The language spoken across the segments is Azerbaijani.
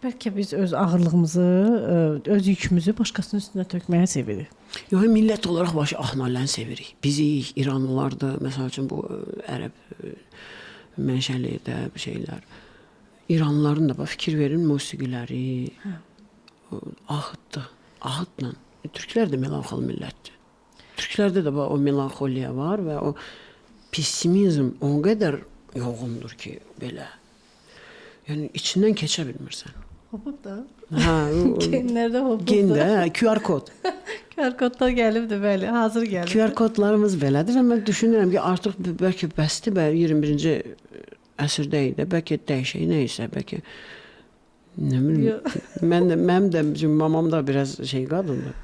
Bəlkə biz öz ağırlığımızı, öz yükümüzü başqasının üstünə tökməyə sevirik. Yox, millət olaraq başı axnaləni sevirik. Bizik, İranlılardır, məsəl üçün bu ərəb mənşəli də şeylər. İranlıların da fikir verin musiqiləri ahıtdır. Ahıtla. Türklər də melanxol millətdir. Türklərdə də o melanxoliya var və o pessimizm o qədər yoğundur ki, belə. Yəni içindən keçə bilmirsən. Hopub da. Hə, Genlərdə hopub gen da. də QR kod. QR kodlar gəlibdi, bəli, hazır gəlibdi. QR kodlarımız belədir və mən düşünürəm ki, artıq bəlkə bəsdir, 21-ci əsrdəyik də, bəlkə dəyişək nə isə, bəlkə nə bilim. Mənim də mamam da biraz şey qadındır.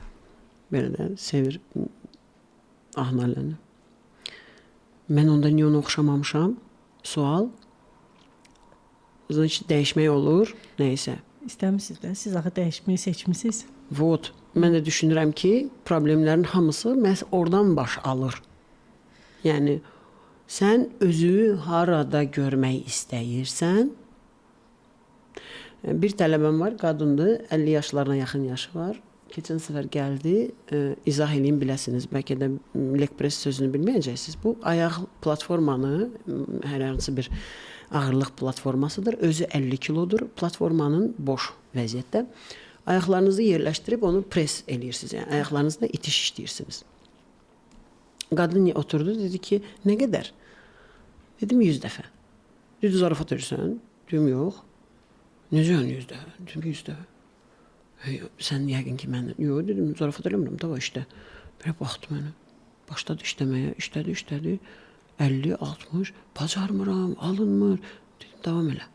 Belə də sevir ahnaləni. Mən onda niyə ona oxşamamışam? Sual. O zaman ki, dəyişmək olur, nə isə. İstəmisiniz də, siz axı dəyişməyi seçmisiniz. Vot. Mən də düşünürəm ki, problemlərin hamısı məhz oradan baş alır. Yəni, sən özü harada görmək istəyirsən. Bir tələbəm var, qadındır, 50 yaşlarına yaxın yaşı var. Keçən səfər gəldi, izah edeyim biləsiniz, bəlkə də Lekpress sözünü bilməyəcəksiniz. Bu, ayaq platformanı, hər hansı bir ağırlıq platformasıdır, özü 50 kilodur, platformanın boş vəziyyətdə. Ayaqlarınızı yerləşdirib onu pres eləyirsiniz, yəni ayaqlarınızda itiş işləyirsiniz. Qadın oturdu, dedi ki, nə qədər? Dedim, 100 dəfə. Dedi, zarafat edirsən? Dedim, yox. Necə yəni 100 dəfə? Dedim, 100 dəfə. Sən yəqin ki, mən... Yox, dedim, zarafat eləmirəm, da var işdə. Belə baxdı mənə. Başladı işləməyə, işlədi. 50, 60, bacarmıram, alınmır. Dedim, davam elə.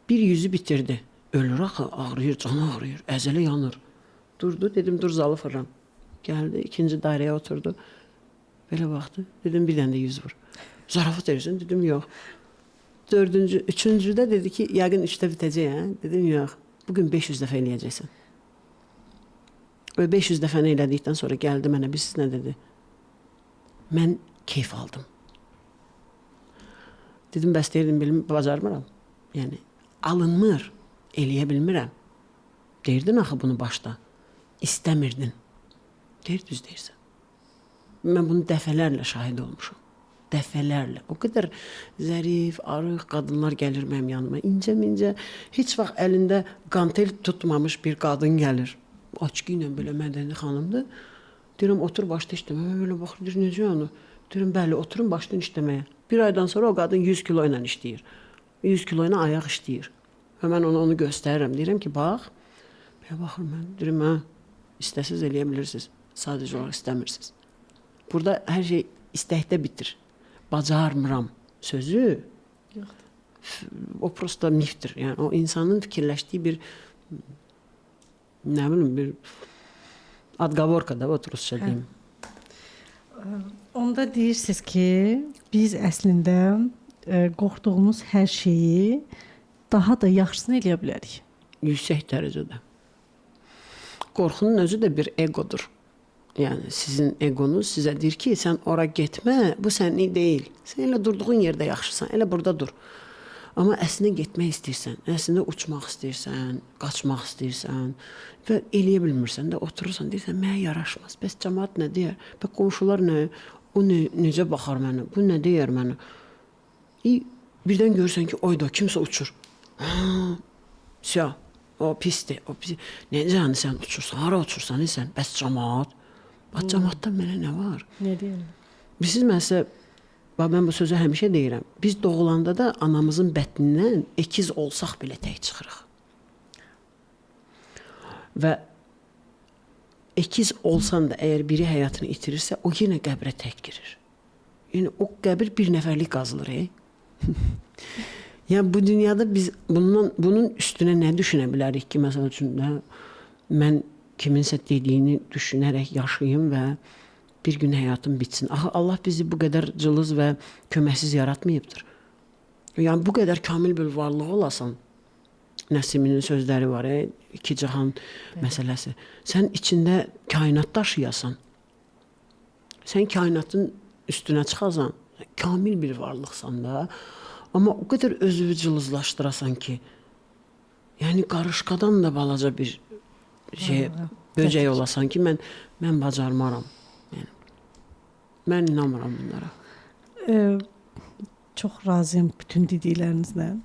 Bir yüzü bitirdi. Ölür axı, ağrıyır, canı ağrıyır, əzələ yanır. Durdu, dedim, dur zalı fırlan. Gəldi, ikinci dairəyə oturdu. Belə baxdı, dedim, bir dənə də 100 vur. Zarafat edirsən, dedim, yox. Dördüncü, üçüncüdə dedi ki, yəqin 3-də bitəcək, hə? Dedim, yox. Bugün 500 dəfə eləyəcəksən. Və 500 dəfəni elədikdən sonra gəldi mənə, bilirsiniz nə dedi? Mən keyf aldım. Dedim, bəs deyirdim, bilim, bacarmıram. Yəni, alınmır, eləyə bilmirəm. Deyirdin axı bunu başda. İstəmirdin. Deyir, düz deyirsən. Mən bunu dəfələrlə şahid olmuşum. Dəfələrlə. O qədər zərif, arıq qadınlar gəlir mənim yanıma. İncə-mincə, heç vaxt əlində qantel tutmamış bir qadın gəlir. Açqı ilə belə mədəni xanımdır. Deyirəm, otur başda işləməyə. Mən belə baxır, deyir, necə onu? Deyirəm, bəli, oturun başlayın işləməyə. Bir aydan sonra o qadın 100 kilo ilə işləyir. 100 kilo ilə ayaq işləyir. Və mən onu göstərirəm. Deyirəm ki, bax. Belə baxır mən. Deyirəm, hə, istəsiz eləyə bilirsiniz. Sadəcə olaraq istəmirsiniz. Burada hər şey istəkdə bitir. Bacarmıram sözü o prosta mifdir. Yəni o insanın fikirləşdiyi bir nə bilim bir adqavorka da otur rusca deyim. Onda deyirsiniz ki, biz əslində qorxduğumuz hər şeyi daha da yaxşısını eləyə bilərik. Yüksək dərəcədə. Qorxunun özü də bir egodur. Yəni sizin egonuz sizə deyir ki, sən ora getmə, bu sənlik deyil. Sən elə durduğun yerdə yaxşısan, elə burada dur. Amma əslində getmək istəyirsən, əslində uçmaq istəyirsən, qaçmaq istəyirsən və eləyə bilmirsən də oturursan, deyirsən, mənə yaraşmaz. Bəs cəmaət nə deyər? Bəs qonşular nə? O necə baxar mənə? Bu nə deyər mənə? Birdən görürsən ki, oyda kimsə uçur. Siyah, o pisdir. Necə yəni sən uçursan? Hara uçursan sən? Bəs cəmaət? Bax, cəmaatdan mənə nə var? Nə deyirəm? Siz məsələ, mən bu sözü həmişə deyirəm. Biz doğulanda da anamızın bətnindən əkiz olsaq belə tək çıxırıq. Və əkiz olsan da əgər biri həyatını itirirsə, o yenə qəbrə tək girir. Yəni, o qəbir bir nəfərlik qazılır. Yəni, bu dünyada biz bunun üstünə nə düşünə bilərik ki, məsəl üçün də mən kiminsə dediyini düşünərək yaşayım və bir gün həyatım bitsin. Axı, Allah bizi bu qədər cılız və köməksiz yaratmayıbdır. Yəni, bu qədər kamil bir varlığı olasan, Nəsiminin sözləri var, iki cihan məsələsi. Sən içində kainat daşıyasan, sən kainatın üstünə çıxasan, kamil bir varlıqsan da, amma o qədər özünü cılızlaşdırasan ki, yəni yəni qarışqadan da balaca bir şey böcək olasan ki, mən bacarmaram. Yəni mən inanmıram bunlara. Çox razıyam bütün dediklərinizlə.